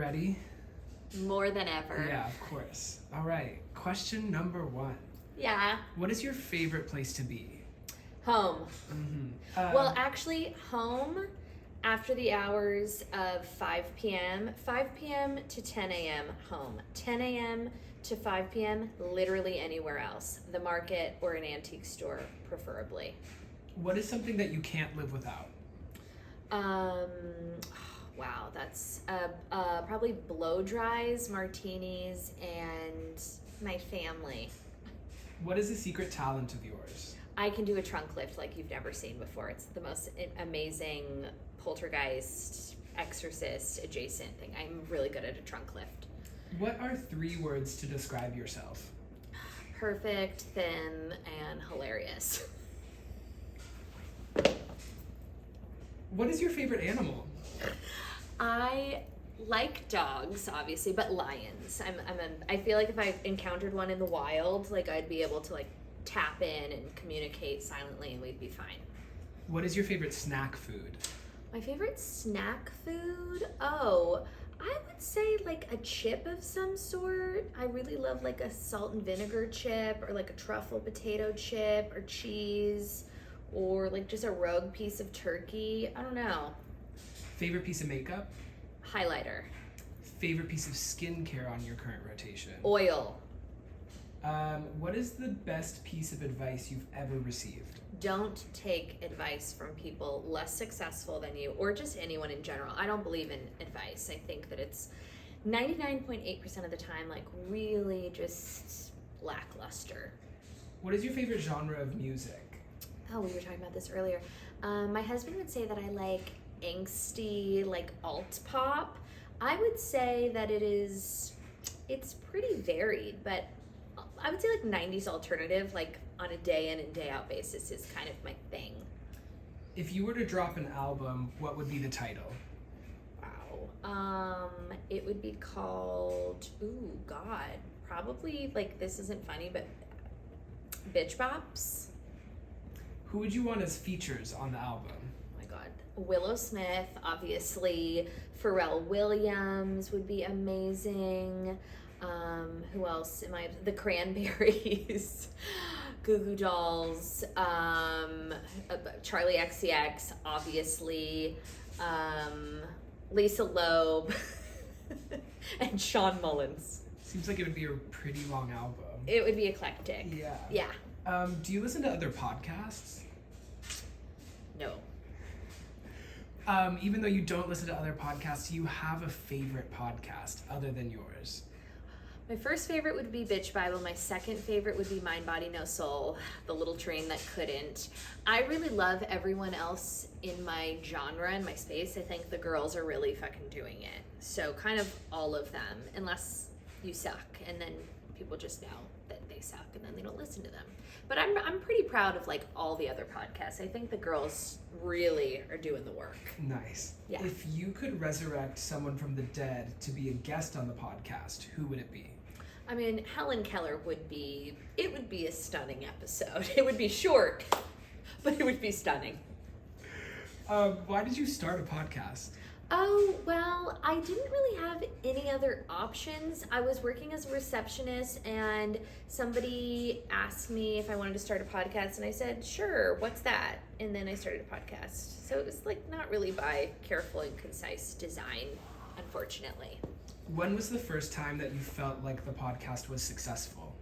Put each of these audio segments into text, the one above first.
ready? More than ever. Yeah, of course. All right. Question number 1. Yeah. What is your favorite place to be? Home. Mm-hmm. Well, actually, home after the hours of 5 p.m. 5 p.m. to 10 a.m. home. 10 a.m. to 5 p.m. literally anywhere else. The market or an antique store, preferably. What is something that you can't live without? Wow, that's probably blow dries, martinis, and my family. What is a secret talent of yours? I can do a trunk lift like you've never seen before. It's the most amazing poltergeist, exorcist adjacent thing. I'm really good at a trunk lift. What are 3 words to describe yourself? Perfect, thin, and hilarious. What is your favorite animal? I like dogs, obviously, but lions. I feel like if I encountered one in the wild, like I'd be able to like tap in and communicate silently and we'd be fine. What is your favorite snack food? My favorite snack food? Oh, I would say like a chip of some sort. I really love like a salt and vinegar chip or like a truffle potato chip or cheese or like just a rogue piece of turkey. I don't know. Favorite piece of makeup? Highlighter. Favorite piece of skincare on your current rotation? Oil. What is the best piece of advice you've ever received? Don't take advice from people less successful than you or just anyone in general. I don't believe in advice. I think that it's 99.8% of the time like really just lackluster. What is your favorite genre of music? Oh, we were talking about this earlier. My husband would say that I like angsty, like alt pop. I would say that it's pretty varied, but I would say like 90s alternative, like on a day in and day out basis is kind of my thing. If you were to drop an album, what would be the title? Wow. It would be called, ooh, God, probably like, this isn't funny, but Bitch Bops. Who would you want as features on the album? Oh my God. Willow Smith, obviously. Pharrell Williams would be amazing. Who else am I? The Cranberries, Goo Goo Dolls, Charlie XCX, obviously, Lisa Loeb, and Sean Mullins. Seems like it would be a pretty long album. It would be eclectic. Yeah. Yeah. Do you listen to other podcasts? No. Even though you don't listen to other podcasts, do you have a favorite podcast other than yours? My first favorite would be Bitch Bible. My second favorite would be Mind, Body, No Soul, the little train that couldn't. I really love everyone else in my genre and my space. I think the girls are really fucking doing it. So kind of all of them, unless you suck, and then people just know that they suck, and then they don't listen to them. But I'm pretty proud of like all the other podcasts. I think the girls really are doing the work. Nice. Yeah. If you could resurrect someone from the dead to be a guest on the podcast, who would it be? I mean, Helen Keller would be a stunning episode. It would be short, but it would be stunning. Why did you start a podcast? Oh, well, I didn't really have any other options. I was working as a receptionist and somebody asked me if I wanted to start a podcast and I said, sure, what's that? And then I started a podcast. So it was like not really by careful and concise design, unfortunately. When was the first time that you felt like the podcast was successful?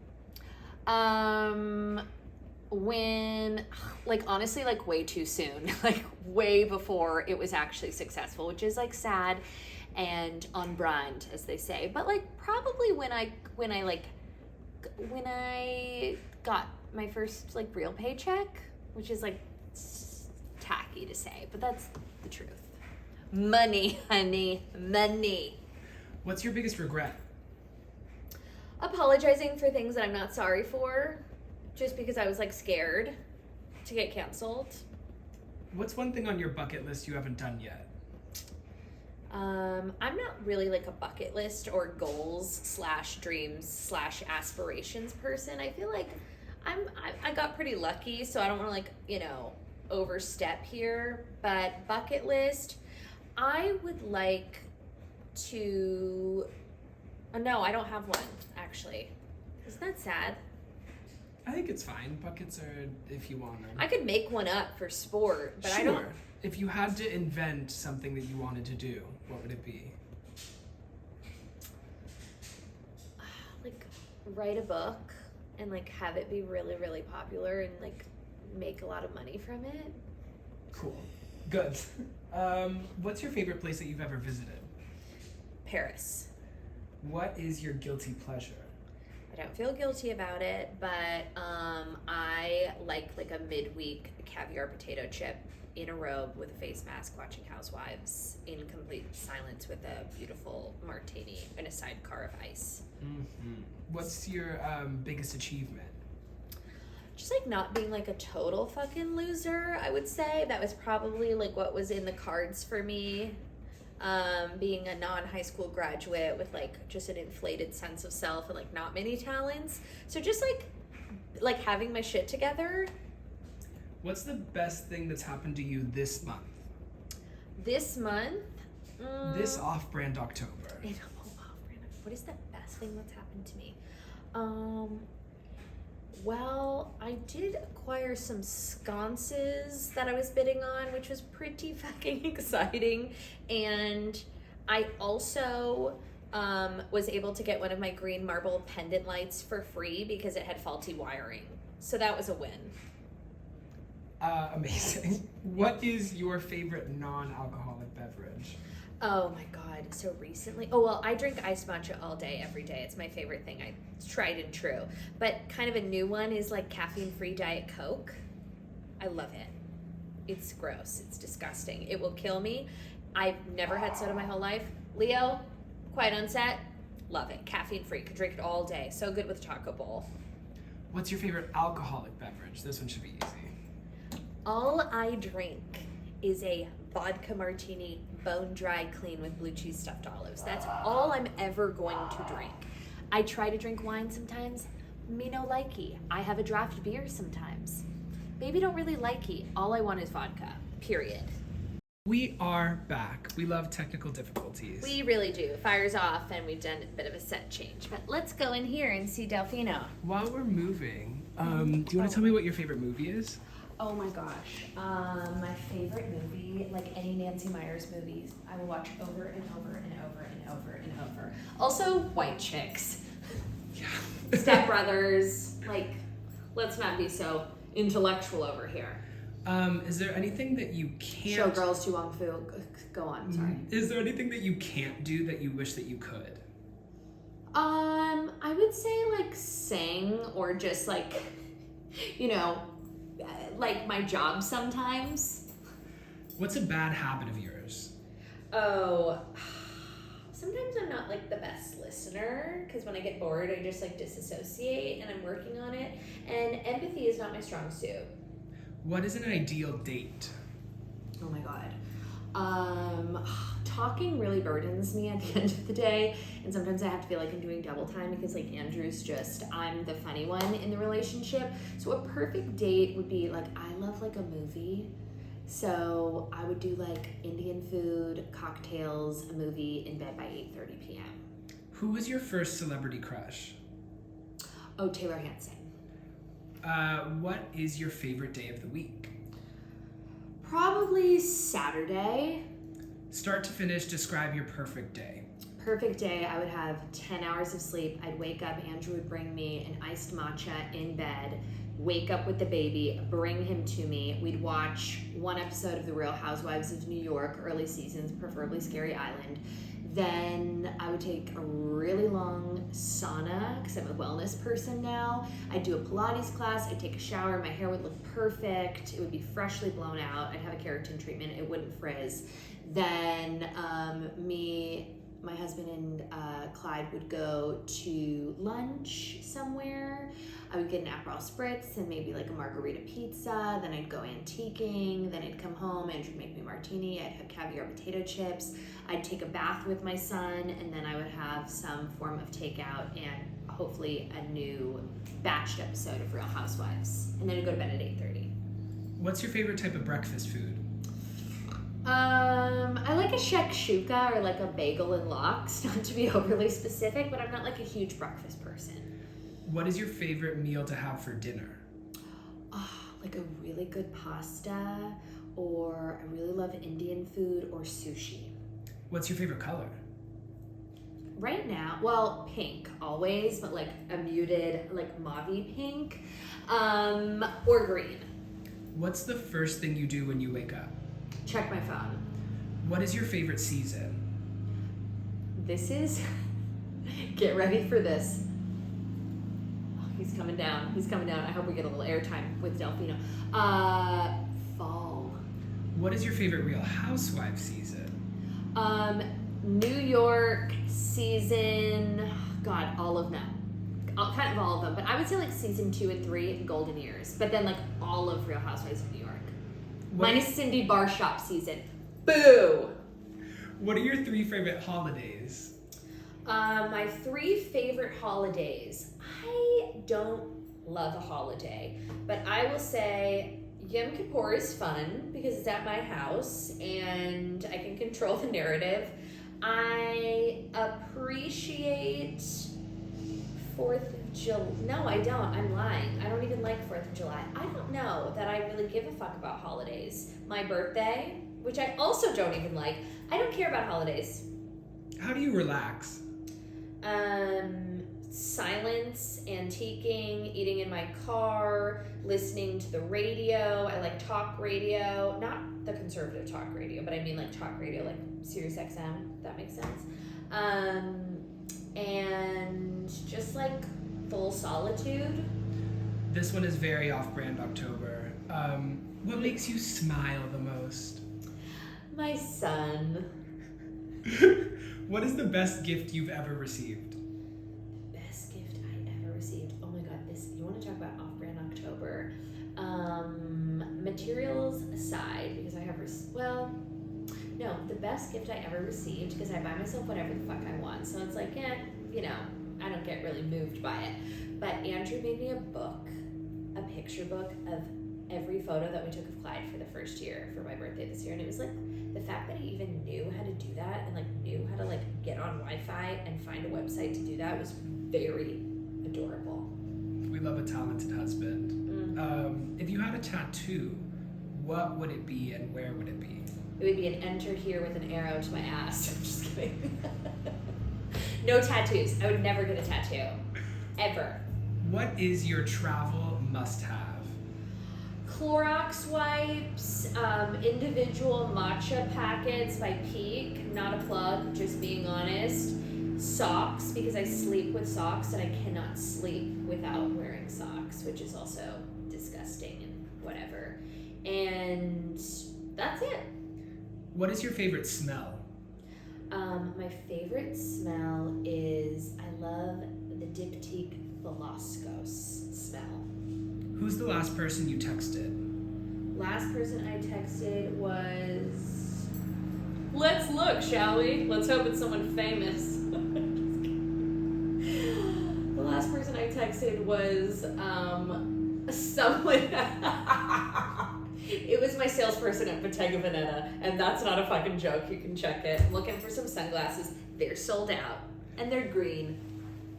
When, like, honestly, like, way too soon. Like, way before it was actually successful, which is, like, sad and on brand, as they say. But, like, probably when I got my first, like, real paycheck, which is, like, tacky to say, but that's the truth. Money, honey, money. What's your biggest regret? Apologizing for things that I'm not sorry for, just because I was like scared to get canceled. What's one thing on your bucket list you haven't done yet? I'm not really like a bucket list or goals / dreams / aspirations person. I feel like I got pretty lucky, so I don't want to like, overstep here, but bucket list, I would like to... no, I don't have one, actually. Isn't that sad? I think it's fine. Buckets are if you want them. I could make one up for sport, but sure. I don't... If you had to invent something that you wanted to do, what would it be? Like, write a book and, like, have it be really, really popular and, like, make a lot of money from it. Cool. Good. What's your favorite place that you've ever visited? Paris. What is your guilty pleasure? I don't feel guilty about it, but I like a midweek caviar potato chip in a robe with a face mask watching Housewives in complete silence with a beautiful martini and a sidecar of ice. Mm-hmm. What's your biggest achievement? Just like not being like a total fucking loser, I would say. That was probably like what was in the cards for me. Being a non-high school graduate with like just an inflated sense of self and like not many talents. So just like having my shit together. What's the best thing that's happened to you this month? This month? This off-brand October. What is the best thing that's happened to me? Well, I did acquire some sconces that I was bidding on, which was pretty fucking exciting. And I also was able to get one of my green marble pendant lights for free because it had faulty wiring. So that was a win. Amazing. What is your favorite non-alcoholic beverage? Oh my God. So recently, I drink iced matcha all day, every day. It's my favorite thing. It's tried and true. But kind of a new one is like caffeine-free Diet Coke. I love it. It's gross. It's disgusting. It will kill me. I've never had soda my whole life. Leo, quiet on set, love it. Caffeine-free. Could drink it all day. So good with a taco bowl. What's your favorite alcoholic beverage? This one should be easy. All I drink is a vodka martini, bone dry clean with blue cheese stuffed olives. That's all I'm ever going to drink. I try to drink wine sometimes. Me no likey. I have a draft beer sometimes. Baby don't really likey. All I want is vodka. Period. We are back. We love technical difficulties. We really do. Fire's off and we've done a bit of a set change. But let's go in here and see Delfino. While we're moving, do you want to tell me what your favorite movie is? Oh my gosh. My favorite movie, like any Nancy Meyers movie, I will watch over and over and over and over and over. Also, White Chicks. Yeah. Step Brothers. Like, let's not be so intellectual over here. Is there anything that you can't... Showgirls, Tu Wong Fu. Go on, sorry. Is there anything that you can't do that you wish that you could? I would say like sing or just like, you know, like my job sometimes. What's a bad habit of yours? Oh, sometimes I'm not like the best listener because when I get bored, I just like disassociate, and I'm working on it. And empathy is not my strong suit. What is an ideal date? Oh my God. Talking really burdens me at the end of the day, and sometimes I have to feel like I'm doing double time because like Andrew's just, I'm the funny one in the relationship. So a perfect date would be like, I love like a movie. So I would do like Indian food, cocktails, a movie, in bed by 8:30 p.m. Who was your first celebrity crush? Oh, Taylor Hanson. What is your favorite day of the week? Probably Saturday. Start to finish, describe your perfect day. Perfect day, I would have 10 hours of sleep. I'd wake up, Andrew would bring me an iced matcha in bed, wake up with the baby, bring him to me. We'd watch one episode of The Real Housewives of New York, early seasons, preferably Scary Island. Then I would take a really long sauna because I'm a wellness person now. I'd do a Pilates class, I'd take a shower, my hair would look perfect, it would be freshly blown out, I'd have a keratin treatment, it wouldn't frizz. Then my husband and Clyde would go to lunch somewhere. I would get an Aperol Spritz and maybe like a margarita pizza. Then I'd go antiquing. Then I'd come home. Andrew would make me a martini. I'd have caviar potato chips. I'd take a bath with my son, and then I would have some form of takeout and hopefully a new batched episode of Real Housewives. And then I'd go to bed at 8:30. What's your favorite type of breakfast food? I like a shakshuka or like a bagel and lox, not to be overly specific, but I'm not like a huge breakfast person. What is your favorite meal to have for dinner? Like a really good pasta, or I really love Indian food or sushi. What's your favorite color? Right now, well, pink always, but like a muted, like mauve-y pink, or green. What's the first thing you do when you wake up? Check my phone. What is your favorite season? This is, get ready for this. Oh, he's coming down. He's coming down. I hope we get a little airtime with Delfino. Fall. What is your favorite Real Housewives season? New York season, God, all of them. Kind of all of them, but I would say like season 2 and 3, Golden Years. But then like all of Real Housewives of New York. Minus Cindy Barshop season. Boo! What are your 3 favorite holidays? My 3 favorite holidays. I don't love a holiday, but I will say Yom Kippur is fun because it's at my house and I can control the narrative. I appreciate 4th of July. No, I don't. I'm lying. I don't even like 4th of July. I don't know that I really give a fuck about holidays. My birthday, which I also don't even like. I don't care about holidays. How do you relax? Silence, antiquing, eating in my car, listening to the radio. I like talk radio, not the conservative talk radio, but I mean like talk radio, like Sirius XM, if that makes sense. And just like full solitude. This one is very off-brand October. What makes you smile the most? My son. What is the best gift you've ever received? Best gift I ever received. Oh my God, you want to talk about off-brand October? Materials aside, because I have, no, the best gift I ever received, because I buy myself whatever the fuck I want. So it's like, I don't get really moved by it. But Andrew made me a picture book of every photo that we took of Clyde for the first year for my birthday this year. And it was like, the fact that he even knew how to do that and like knew how to like get on Wi-Fi and find a website to do that was very adorable. We love a talented husband. If you had a tattoo, what would it be and where would it be? It would be an enter here with an arrow to my ass. I'm just kidding. No tattoos. I would never get a tattoo. Ever. What is your travel must-have? Clorox wipes, individual matcha packets by Peak, not a plug, just being honest. Socks, because I sleep with socks and I cannot sleep without wearing socks, which is also disgusting and whatever. And that's it. What is your favorite smell? My favorite smell is, I love the Diptyque Velascos smell. Who's the last person you texted? Last person I texted was... Let's look, shall we? Let's hope it's someone famous. The last person I texted was someone... It was my salesperson at Bottega Veneta, and that's not a fucking joke. You can check it. I'm looking for some sunglasses. They're sold out, and they're green.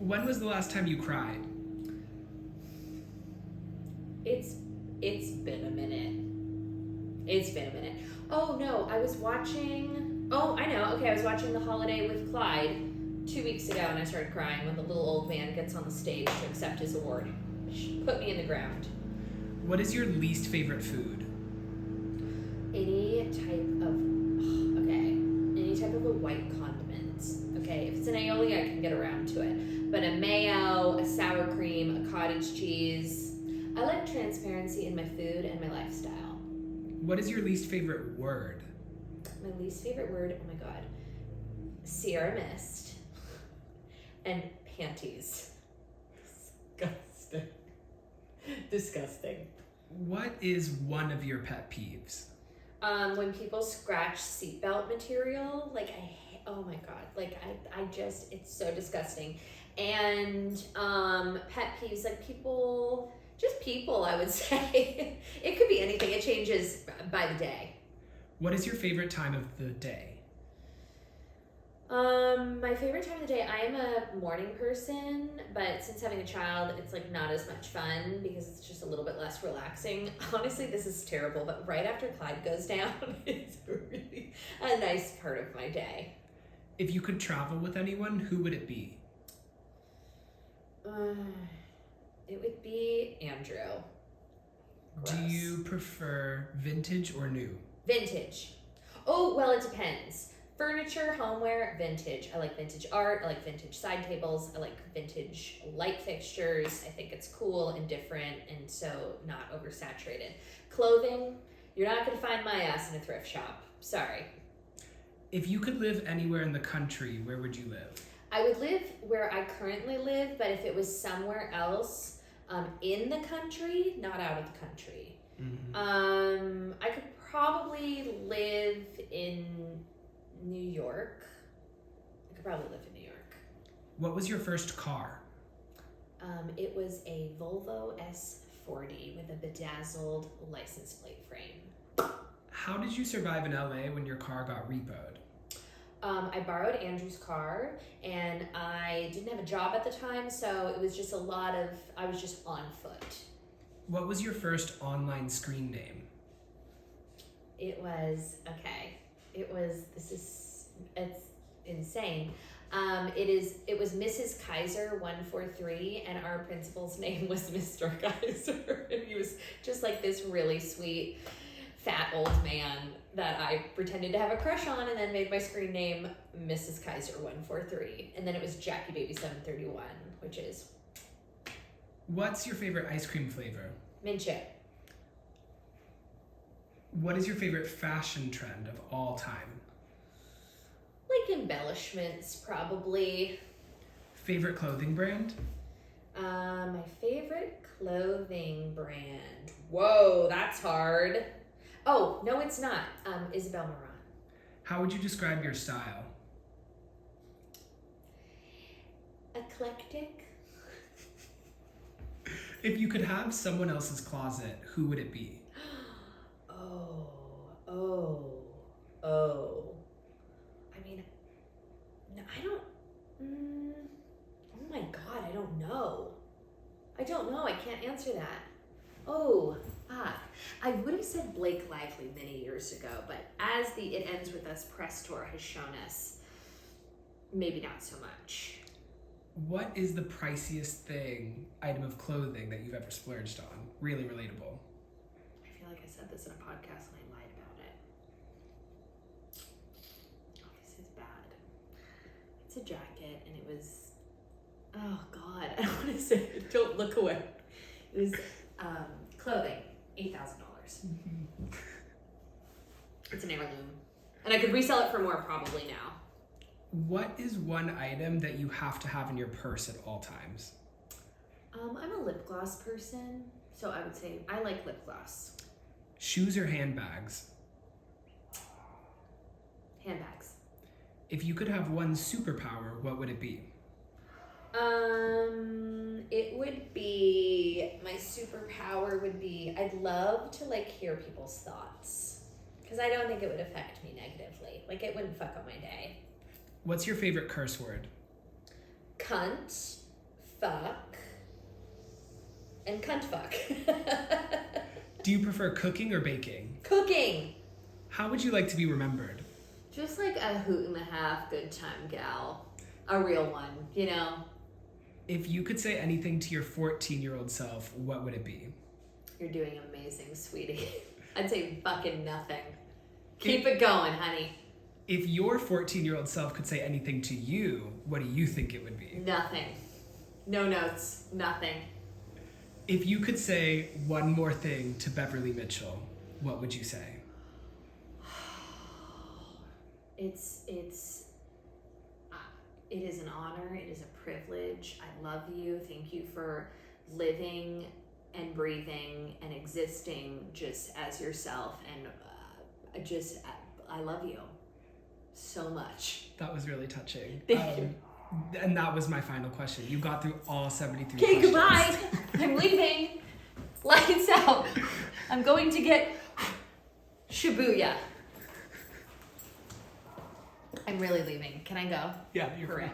When was the last time you cried? It's been a minute. It's been a minute. Oh no, I was watching... Oh, I know. Okay, I was watching The Holiday with Clyde 2 weeks ago, and I started crying when the little old man gets on the stage to accept his award. Put me in the ground. What is your least favorite food? Any type of a white condiment. Okay, if it's an aioli, I can get around to it. But a mayo, a sour cream, a cottage cheese. I like transparency in my food and my lifestyle. What is your least favorite word? My least favorite word, oh my God, Sierra Mist and panties. Disgusting. Disgusting. What is one of your pet peeves? When people scratch seatbelt material, like oh my God, like I just, it's so disgusting. And pet peeves, like people, I would say. It could be anything. It changes by the day. What is your favorite time of the day? My favorite time of the day, I am a morning person, but since having a child, it's like not as much fun because it's just a little bit less relaxing. Honestly, this is terrible, but right after Clyde goes down, it's really a nice part of my day. If you could travel with anyone, who would it be? It would be Andrew. Do Gross. you prefer vintage or new? Vintage. Oh, well, it depends. Furniture, homeware, vintage. I like vintage art. I like vintage side tables. I like vintage light fixtures. I think it's cool and different and so not oversaturated. Clothing, you're not going to find my ass in a thrift shop. Sorry. If you could live anywhere in the country, where would you live? I would live where I currently live, but if it was somewhere else in the country, not out of the country. Mm-hmm. I could probably live in New York. I could probably live in New York. What was your first car? It was a Volvo S40 with a bedazzled license plate frame. How did you survive in LA when your car got repoed? I borrowed Andrew's car, and I didn't have a job at the time, so it was just I was just on foot. What was your first online screen name? It's insane. It was Mrs. Kaiser 143, and our principal's name was Mr. Kaiser, and he was just like this really sweet, fat old man that I pretended to have a crush on, and then made my screen name Mrs. Kaiser 143, and then it was Jackie Baby 731, which is What's your favorite ice cream flavor? mint chip. What is your favorite fashion trend of all time? Like embellishments, probably. Favorite clothing brand? My favorite clothing brand. Whoa, that's hard. Oh, no, it's not. Isabel Marant. How would you describe your style? Eclectic. If you could have someone else's closet, who would it be? I mean, no, I don't. Oh my God, I don't know. I can't answer that. Oh, fuck. I would have said Blake Lively many years ago, but as the It Ends With Us press tour has shown us, maybe not so much. What is the priciest item of clothing that you've ever splurged on? Really relatable. I feel like I said this in a podcast and I lied about it. Oh, this is bad. It's a jacket and it was, oh God, I don't want to say it. Don't look away. It was clothing, $8,000. Mm-hmm. It's an heirloom. And I could resell it for more probably now. What is one item that you have to have in your purse at all times? I'm a lip gloss person, so I would say I like lip gloss. Shoes or handbags? Handbags. If you could have one superpower, what would it be? It would be, my superpower would be, I'd love to like hear people's thoughts. Because I don't think it would affect me negatively. Like it wouldn't fuck up my day. What's your favorite curse word? Cunt, fuck, and cunt fuck. Do you prefer cooking or baking? Cooking. How would you like to be remembered? Just like a hoot and a half good time gal. A real one, you know? If you could say anything to your 14-year-old self, what would it be? You're doing amazing, sweetie. I'd say fucking nothing. Keep it going, honey. If your 14-year-old self could say anything to you, what do you think it would be? Nothing. No notes. Nothing. If you could say one more thing to Beverly Mitchell, what would you say? It is an honor. It is a privilege. I love you. Thank you for living and breathing and existing just as yourself. And I love you so much. That was really touching. Thank you. And that was my final question. You got through all 73 Okay, questions. goodbye. I'm leaving. Lights out. I'm going to get Shibuya. I'm really leaving. Can I go? Yeah, you're For free. real.